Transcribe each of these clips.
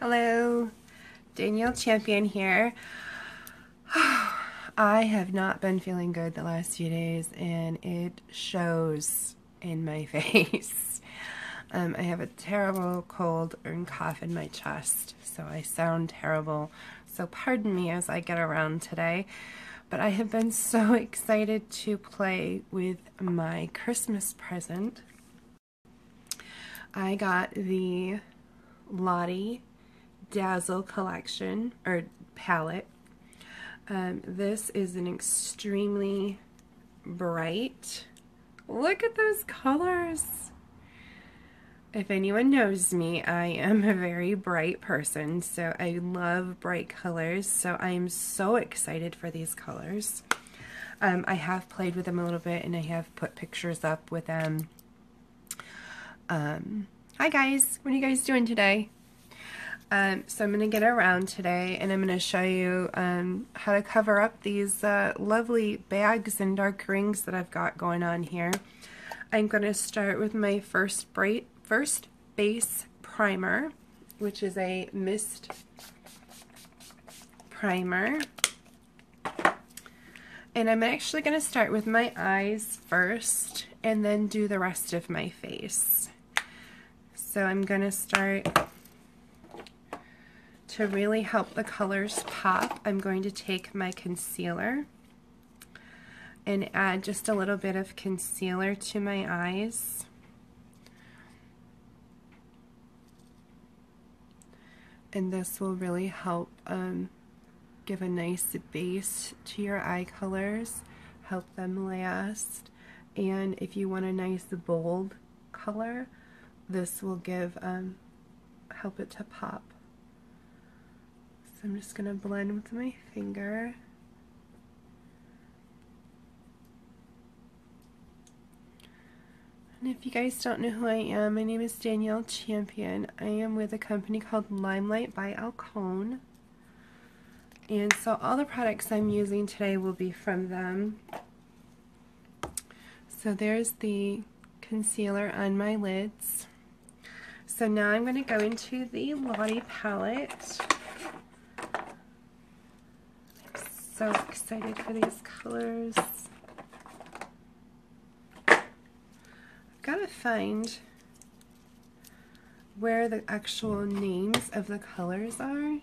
Hello, Danielle Champion here. I have not been feeling good the last few days, and it shows in my face. I have a terrible cold and cough in my chest, so I sound terrible. So pardon me as I get around today. But I have been so excited to play with my Christmas present. I got the Lottie Dazzle collection or palette. This is an extremely bright, look at those colors. If anyone knows me, I am a very bright person, so I love bright colors, so I am so excited for these colors. I have played with them a little bit, and I have put pictures up with them. Hi guys, what are you guys doing today? So I'm going to get around today, and I'm going to show you how to cover up these lovely bags and dark rings that I've got going on here. I'm going to start with my first base primer, which is a mist primer. And I'm actually going to start with my eyes first and then do the rest of my face. So I'm going to start, to really help the colors pop, I'm going to take my concealer and add just a little bit of concealer to my eyes. And this will really help give a nice base to your eye colors, help them last. And if you want a nice bold color, this will give help it to pop. So I'm just going to blend with my finger. And if you guys don't know who I am, my name is Danielle Champion. I am with a company called Limelight by Alcone. And so all the products I'm using today will be from them. So there's the concealer on my lids. So now I'm going to go into the Lottie palette. I'm so excited for these colors. Gotta find where the actual names of the colors are.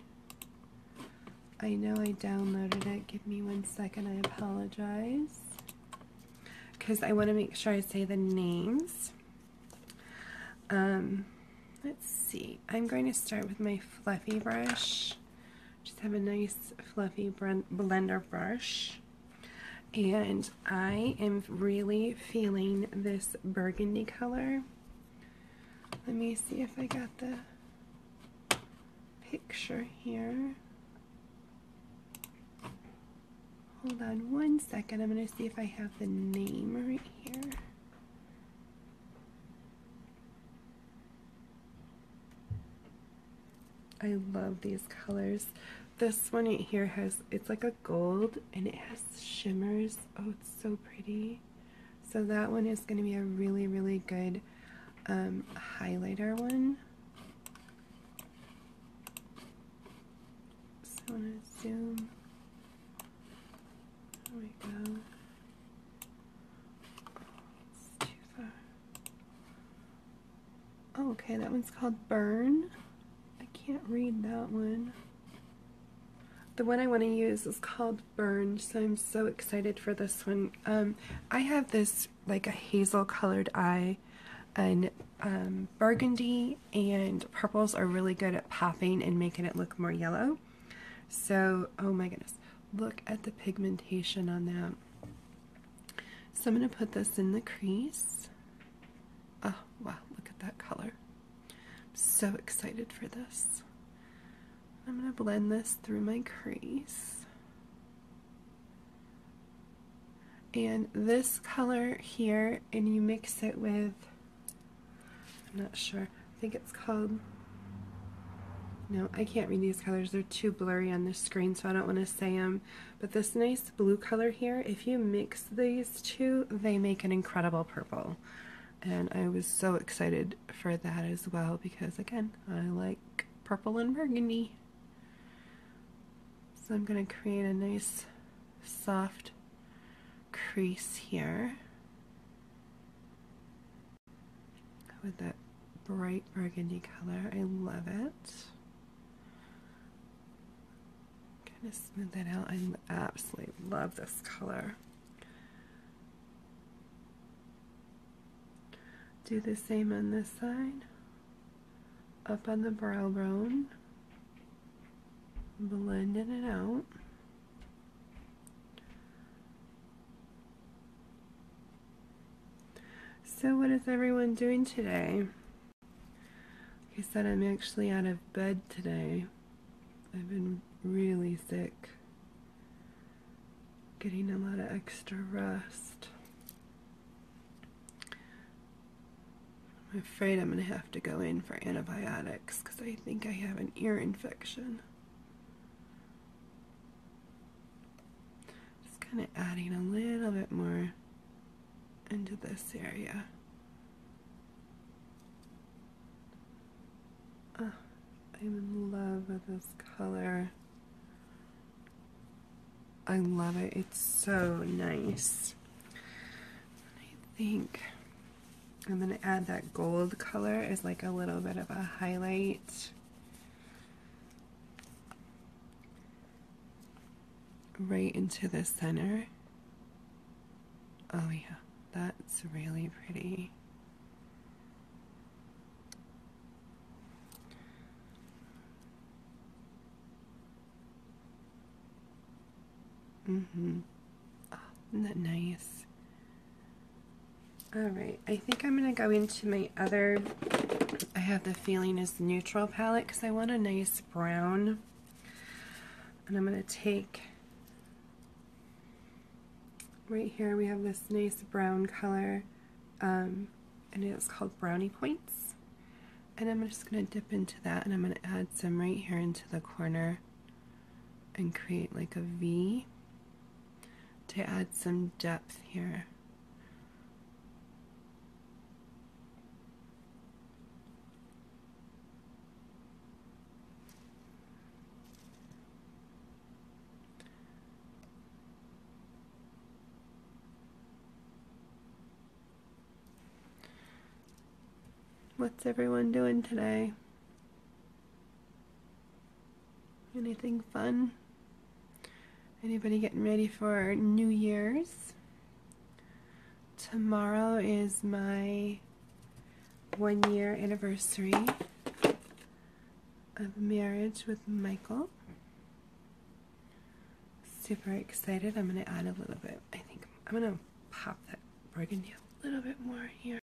I know I downloaded it. Give me 1 second. I apologize. Because I want to make sure I say the names. Let's see. I'm going to start with my fluffy brush. Just have a nice fluffy blender brush. And I am really feeling this burgundy color. Let me see if I got the picture here. Hold on 1 second. I'm going to see if I have the name right here. I love these colors. This one right here has, it's like a gold and it has shimmers. Oh, it's so pretty. So that one is going to be a really, really good highlighter one. So I want to zoom. There we go. It's too far. Oh, okay, that one's called Burn. I can't read that one. The one I want to use is called Burn, so I'm so excited for this one. I have this like a hazel colored eye, and burgundy and purples are really good at popping and making it look more yellow. So, oh my goodness, look at the pigmentation on that. So I'm going to put this in the crease. Oh wow, look at that color. I'm so excited for this. I'm going to blend this through my crease. And this color here, and you mix it with, I'm not sure, I think it's called, no, I can't read these colors, they're too blurry on the screen, so I don't want to say them. But this nice blue color here, if you mix these two, they make an incredible purple. And I was so excited for that as well, because again, I like purple and burgundy. So I'm going to create a nice soft crease here with that bright burgundy color. I love it. Kind of smooth that out. I absolutely love this color. Do the same on this side. Up on the brow bone. Blending it out. So what is everyone doing today? Like I said, I'm actually out of bed today. I've been really sick. Getting a lot of extra rest. I'm afraid I'm going to have to go in for antibiotics because I think I have an ear infection. Just kind of adding a little bit more into this area. Oh, I'm in love with this color. I love it. It's so nice. I think I'm going to add that gold color as like a little bit of a highlight. Right into the center. Oh yeah, that's really pretty. Oh, isn't that nice? Alright, I think I'm going to go into my other, I have the feeling is neutral palette because I want a nice brown. And I'm going to take, right here we have this nice brown color, and it's called Brownie Points. And I'm just going to dip into that and I'm going to add some right here into the corner and create like a V to add some depth here. What's everyone doing today? Anything fun? Anybody getting ready for New Year's? Tomorrow is my 1-year anniversary of marriage with Michael. Super excited. I'm going to add a little bit. I think I'm going to pop that burgundy a little bit more here.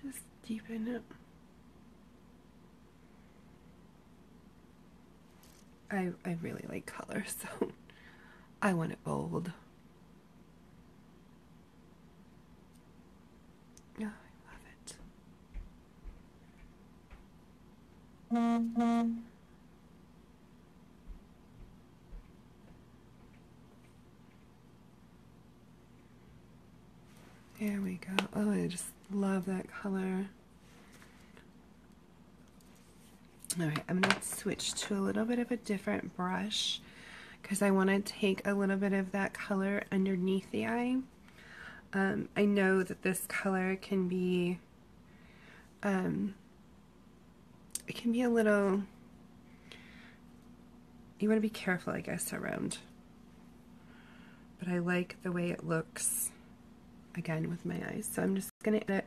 Just deepen it. I really like color, so I want it bold. Oh, I love it. There we go. Oh, I just love that color. Alright, I'm going to switch to a little bit of a different brush because I want to take a little bit of that color underneath the eye. I know that this color can be, it can be a little, you want to be careful, I guess, around. But I like the way it looks, again, with my eyes. So I'm just going to add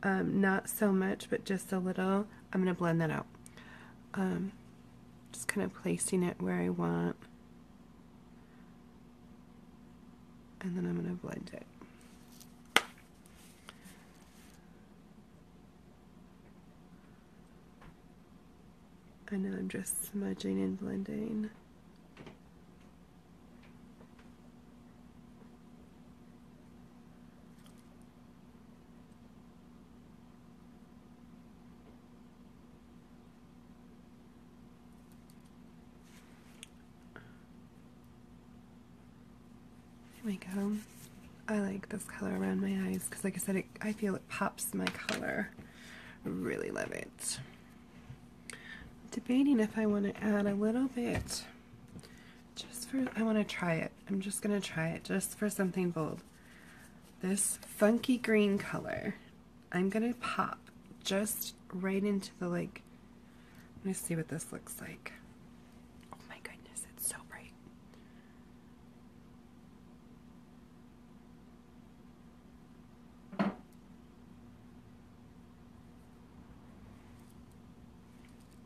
it, not so much, but just a little. I'm going to blend that out. Just kind of placing it where I want, and then I'm going to blend it. And now I'm just smudging and blending. There we go. I like this color around my eyes because, like I said, I feel it pops my color. Really love it. debating if I want to add a little bit, I want to try it. I'm just going to try it just for something bold. This funky green color, I'm going to pop just right into the, like, let me see what this looks like. Oh my goodness, it's so bright.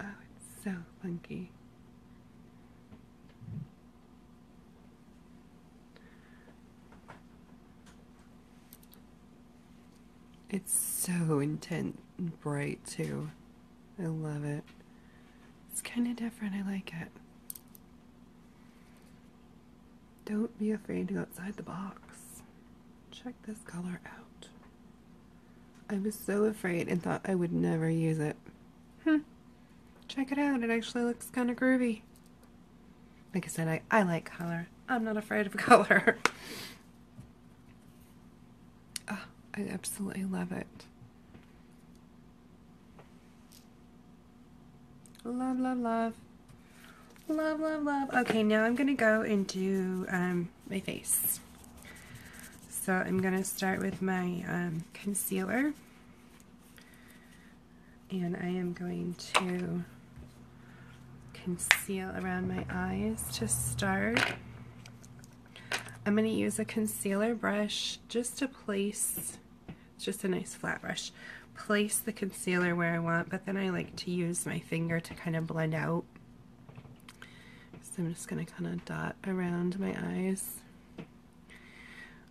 Oh, it's so funky. It's so intense and bright too. I love it. It's kind of different. I like it. Don't be afraid to go outside the box. Check this color out. I was so afraid and thought I would never use it. Check it out. It actually looks kind of groovy. Like I said, I like color. I'm not afraid of color. Oh, I absolutely love it. Love, love, love. Love, love, love. Okay, now I'm going to go and do my face. So I'm going to start with my concealer. And I am going to conceal around my eyes to start. I'm going to use a concealer brush just to place, just a nice flat brush, place the concealer where I want, but then I like to use my finger to kind of blend out. So I'm just going to kind of dot around my eyes.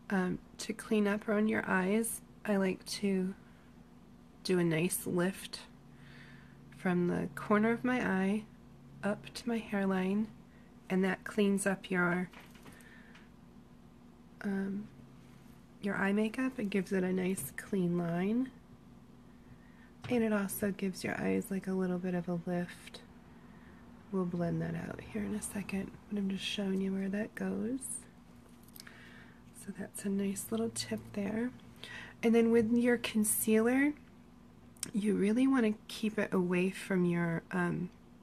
To clean up around your eyes, I like to do a nice lift from the corner of my eye up to my hairline, and that cleans up your eye makeup. It gives it a nice clean line, and it also gives your eyes like a little bit of a lift. We'll blend that out here in a second, but I'm just showing you where that goes. So that's a nice little tip there. And then with your concealer, you really want to keep it away from your,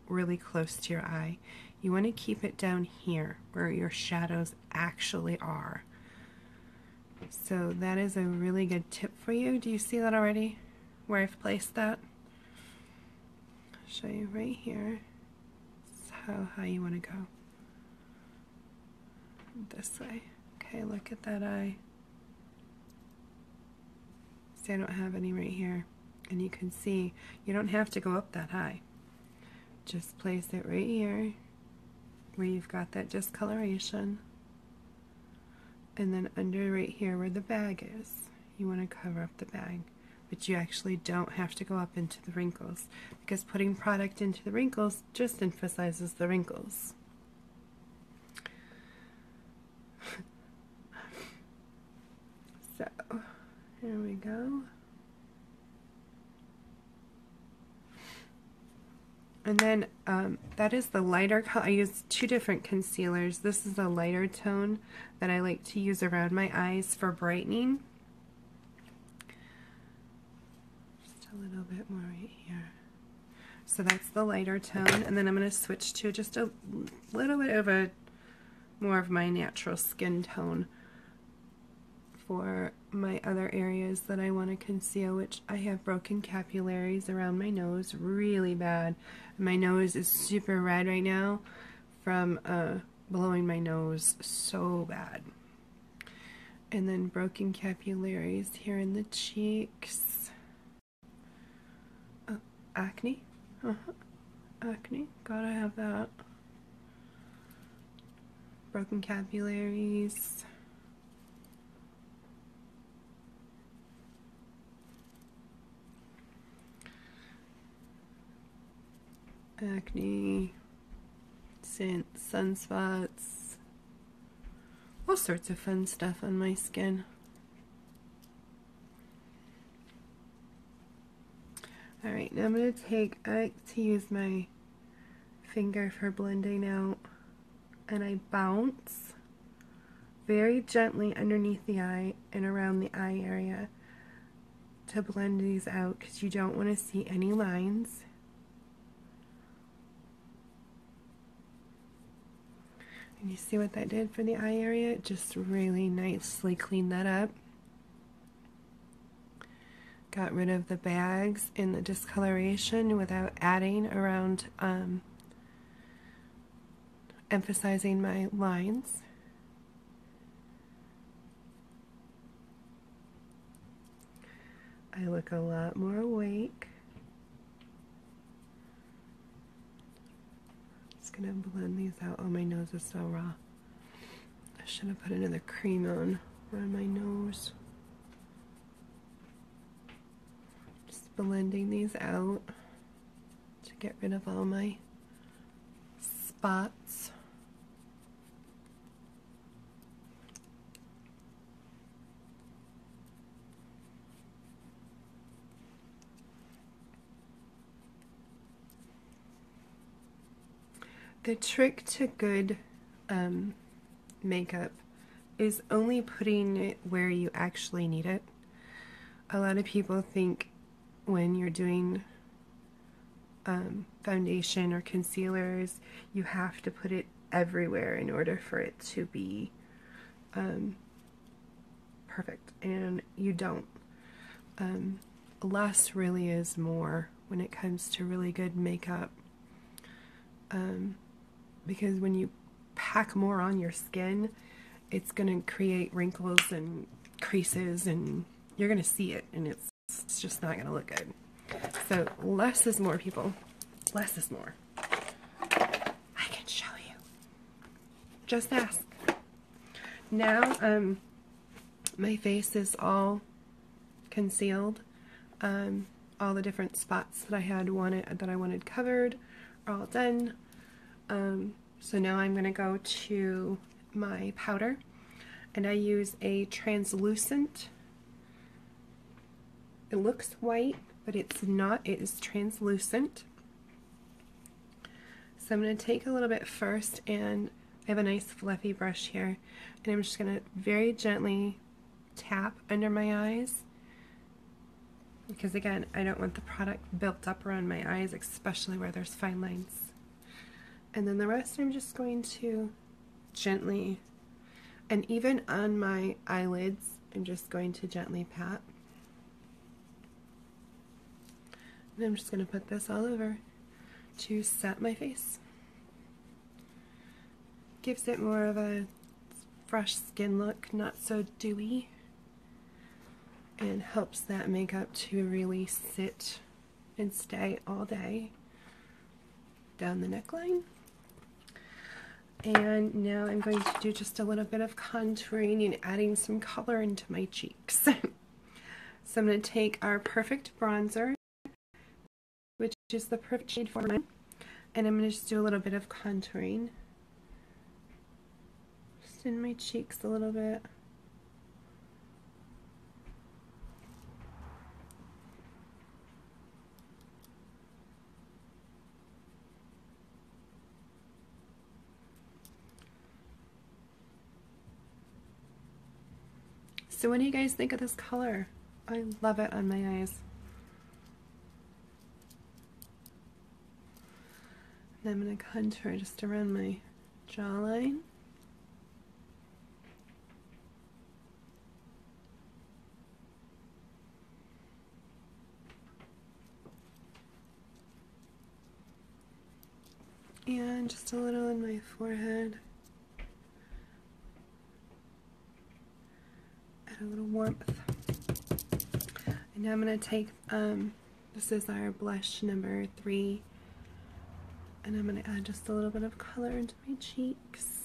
really close to your eye. You want to keep it down here where your shadows actually are. So that is a really good tip for you. Do you see that already? Where I've placed that? I'll show you right here. This is how high you want to go. This way. Okay, look at that eye. See, I don't have any right here. And you can see, you don't have to go up that high. Just place it right here, where you've got that discoloration. And then under right here where the bag is, you want to cover up the bag. But you actually don't have to go up into the wrinkles, because putting product into the wrinkles just emphasizes the wrinkles. So, here we go. And then that is the lighter color. I use two different concealers. This is a lighter tone that I like to use around my eyes for brightening. Just a little bit more right here. So that's the lighter tone. And then I'm going to switch to just a little bit of a more of my natural skin tone for my other areas that I want to conceal, which I have broken capillaries around my nose really bad. My nose is super red right now from blowing my nose so bad. And then broken capillaries here in the cheeks. Oh, acne. Acne, gotta have that. Broken capillaries. Acne, sunspots, all sorts of fun stuff on my skin. Alright, now I'm going to I like to use my finger for blending out, and I bounce very gently underneath the eye and around the eye area to blend these out, because you don't want to see any lines. Can you see what that did for the eye area? It just really nicely cleaned that up. Got rid of the bags and the discoloration without adding around, emphasizing my lines. I look a lot more awake. Just gonna blend these out. Oh, my nose is so raw. I should have put another cream on around my nose. Just blending these out to get rid of all my spots. The trick to good makeup is only putting it where you actually need it. A lot of people think when you're doing foundation or concealers, you have to put it everywhere in order for it to be perfect, and you don't. Less really is more when it comes to really good makeup. Because when you pack more on your skin, it's going to create wrinkles and creases, and you're going to see it, and it's just not going to look good. So less is more, people. Less is more. I can show you. Just ask. Now, my face is all concealed. All the different spots that I wanted covered are all done. So now I'm going to go to my powder, and I use a translucent. It looks white, but it's not. It is translucent. So I'm going to take a little bit first, and I have a nice fluffy brush here, and I'm just going to very gently tap under my eyes, because again, I don't want the product built up around my eyes, especially where there's fine lines. And then the rest I'm just going to gently, and even on my eyelids, I'm just going to gently pat. And I'm just going to put this all over to set my face. Gives it more of a fresh skin look, not so dewy, and helps that makeup to really sit and stay all day down the neckline. And now I'm going to do just a little bit of contouring and adding some color into my cheeks. So I'm going to take our Perfect Bronzer, which is the perfect shade for mine, and I'm going to just do a little bit of contouring. Just in my cheeks a little bit. So what do you guys think of this color? I love it on my eyes. And I'm going to contour just around my jawline. And just a little in my forehead. Add a little warmth. And now I'm going to take, this is our blush number 3, and I'm going to add just a little bit of color into my cheeks.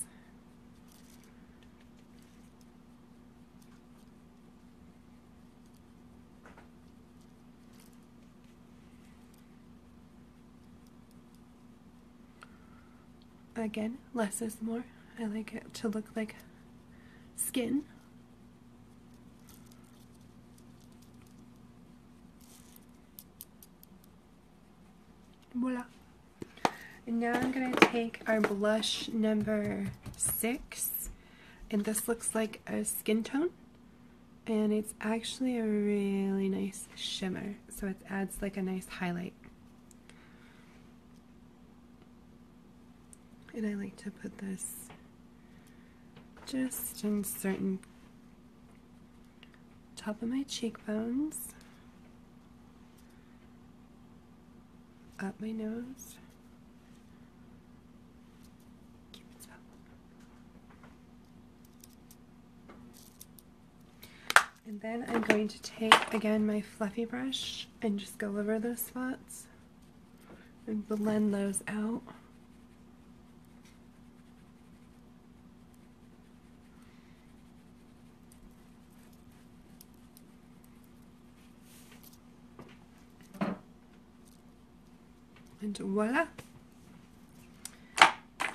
Again, less is more. I like it to look like skin. Voila. And now I'm going to take our blush number 6, and this looks like a skin tone, and it's actually a really nice shimmer, so it adds like a nice highlight. And I like to put this just in certain top of my cheekbones, up my nose. And then I'm going to take, again, my fluffy brush and just go over those spots and blend those out. And voila!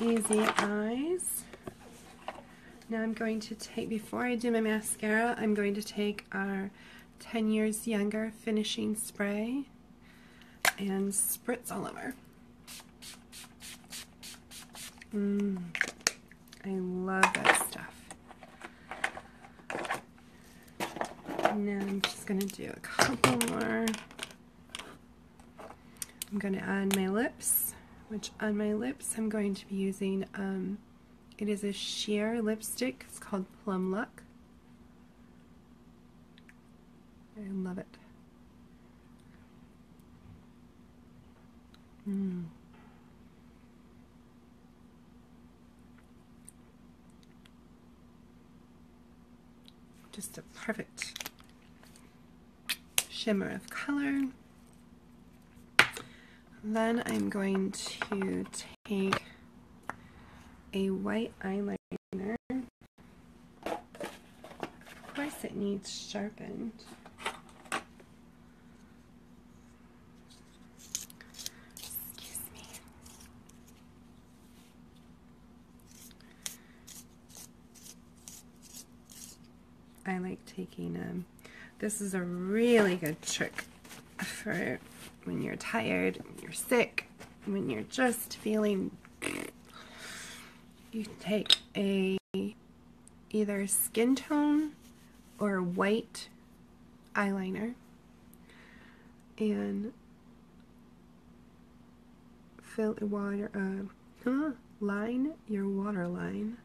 Easy eyes. Now I'm going to take, before I do my mascara, I'm going to take our 10 Years Younger finishing spray and spritz all over. I love that stuff. Now I'm just going to do a couple more. I'm going to add my lips, which on my lips I'm going to be using it is a sheer lipstick. It's called Plum Luck. I love it. Just a perfect shimmer of color. Then I'm going to take a white eyeliner. Of course it needs sharpened. Excuse me. I like taking, this is a really good trick for when you're tired, when you're sick, when you're just feeling. You take a either skin tone or white eyeliner and fill water, line your waterline.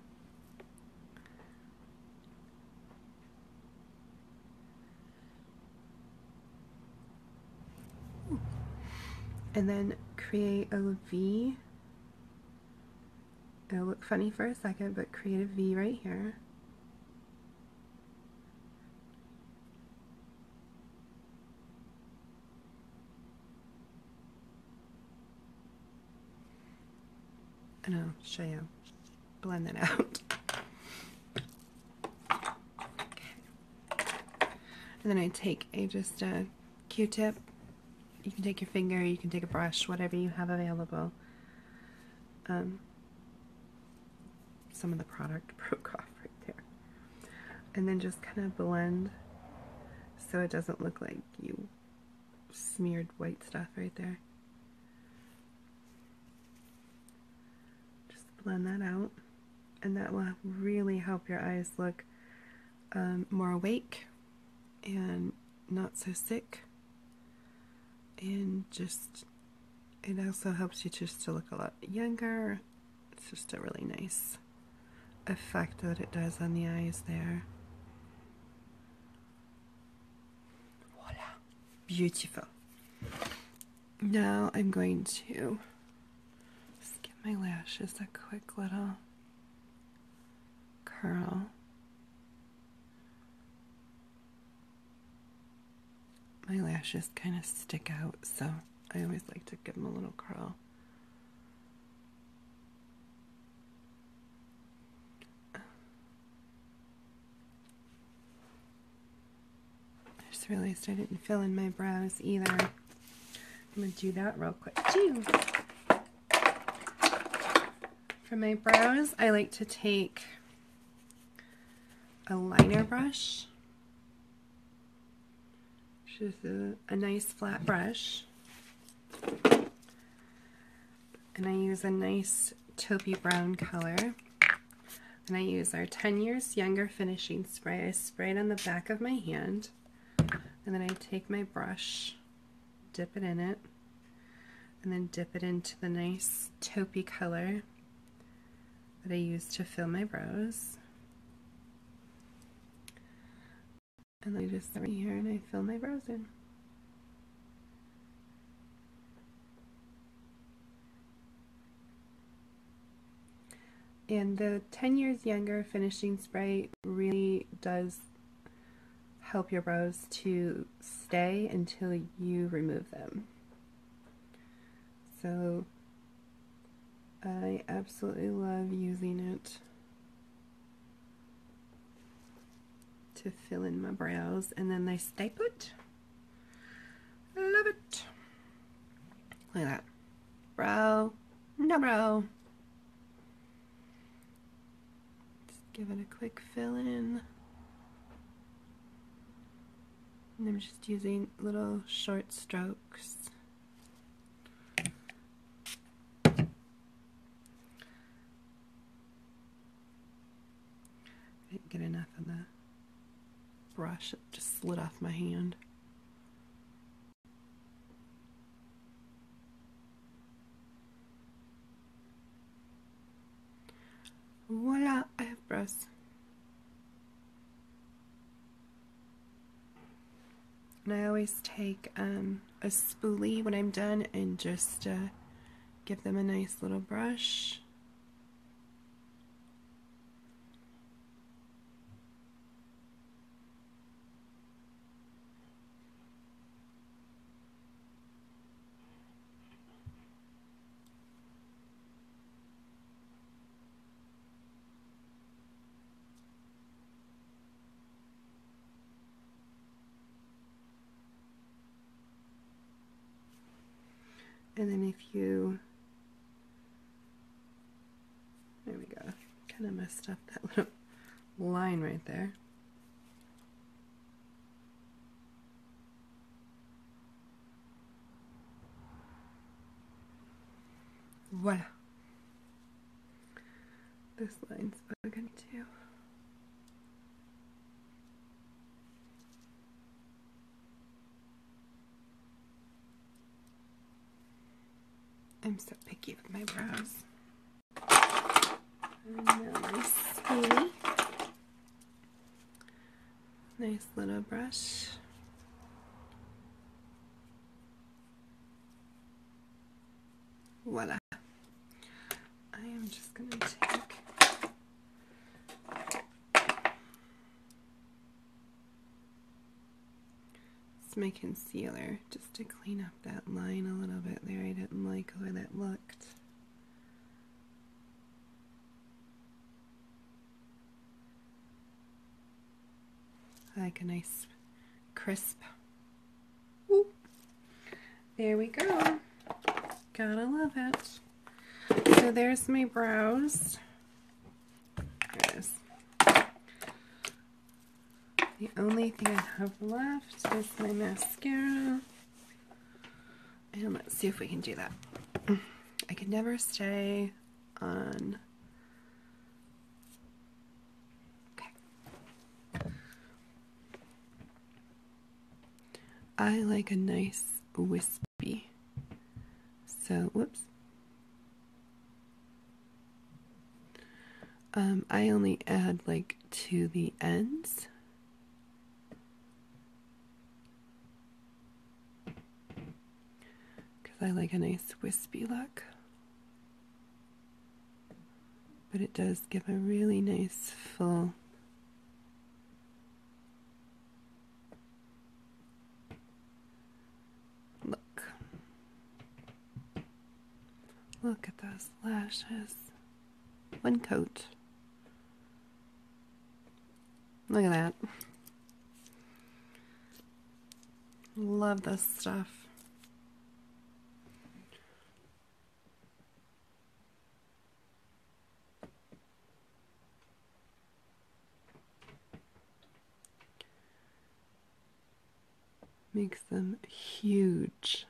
And then create a V. It'll look funny for a second, but create a V right here. And I'll show you, blend that out. Okay. And then I take just a Q-tip. You can take your finger, you can take a brush, whatever you have available. Some of the product broke off right there. And then just kind of blend so it doesn't look like you smeared white stuff right there. Just blend that out, and that will really help your eyes look more awake and not so sick. And just, it also helps you just to look a lot younger. It's just a really nice effect that it does on the eyes there. Voila. Beautiful. Now I'm going to just give my lashes a quick little curl. My lashes kind of stick out, so I always like to give them a little curl. I just realized I didn't fill in my brows either. I'm going to do that real quick too. For my brows, I like to take a liner brush. Just a nice flat brush, and I use a nice taupey brown color, and I use our 10 Years Younger finishing spray. I spray it on the back of my hand, and then I take my brush, dip it in it, and then dip it into the nice taupey color that I use to fill my brows. And then I just sit right here and I fill my brows in. And the 10 Years Younger finishing spray really does help your brows to stay until you remove them. So I absolutely love using it to fill in my brows, and then they stay put. I love it. Look at that. Brow, no brow. Just give it a quick fill in. And I'm just using little short strokes. I didn't get enough of the brush, it just slid off my hand. Voila, I have brows. And I always take a spoolie when I'm done and just give them a nice little brush. And then if you, there we go, kind of messed up that little line right there. Voila. This line's bugging too. I'm so picky with my brows. And now my spoolie. Nice little brush. Voila. I am just going to take my concealer just to clean up that line a little bit there. I didn't like the way that looked. I like a nice crisp. Ooh. There we go. Gotta love it. So there's my brows. There it is. The only thing I have left is my mascara. And let's see if we can do that. I can never stay on. Okay. I like a nice wispy. So, whoops. I only add like to the ends. I like a nice wispy look, but it does give a really nice full look. Look at those lashes. One coat. Look at that. Love this stuff. Makes them huge.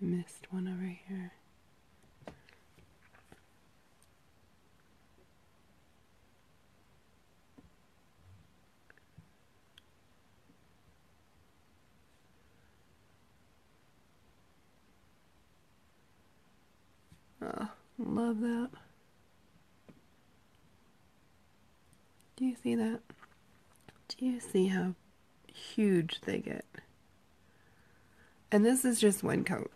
I missed one over here. Love that. Do you see that? Do you see how huge they get? And this is just one coat.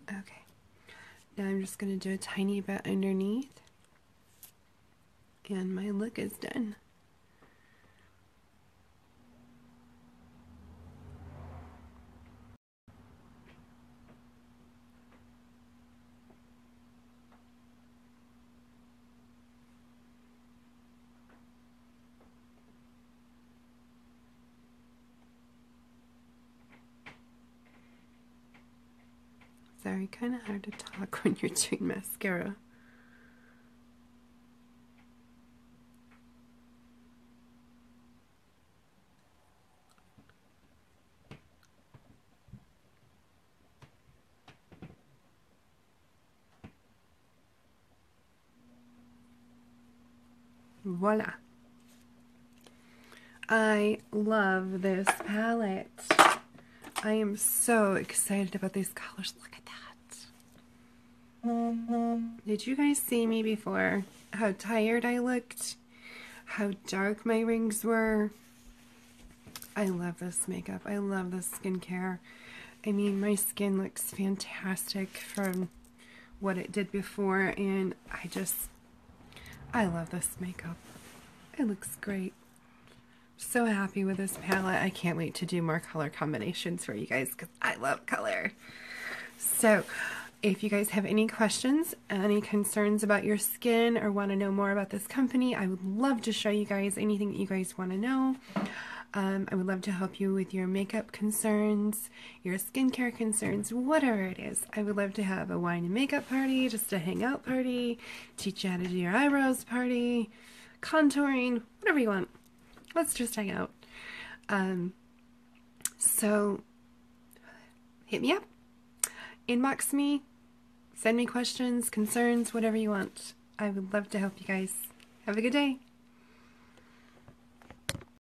Okay. Now I'm just going to do a tiny bit underneath. And my look is done. Sorry, kind of hard to talk when you're doing mascara. Voila. I love this palette. I am so excited about these colors. Look at that. Did you guys see me before? How tired I looked? How dark my rings were? I love this makeup. I love this skincare. I mean, my skin looks fantastic from what it did before, and I love this makeup. It looks great. So happy with this palette. I can't wait to do more color combinations for you guys because I love color. So if you guys have any questions, any concerns about your skin, or want to know more about this company, I would love to show you guys anything that you guys want to know. I would love to help you with your makeup concerns, your skincare concerns, whatever it is. I would love to have a wine and makeup party, just a hangout party, teach you how to do your eyebrows party, contouring, whatever you want. Let's just hang out. So hit me up, inbox me, send me questions, concerns, whatever you want. I would love to help you guys. Have a good day.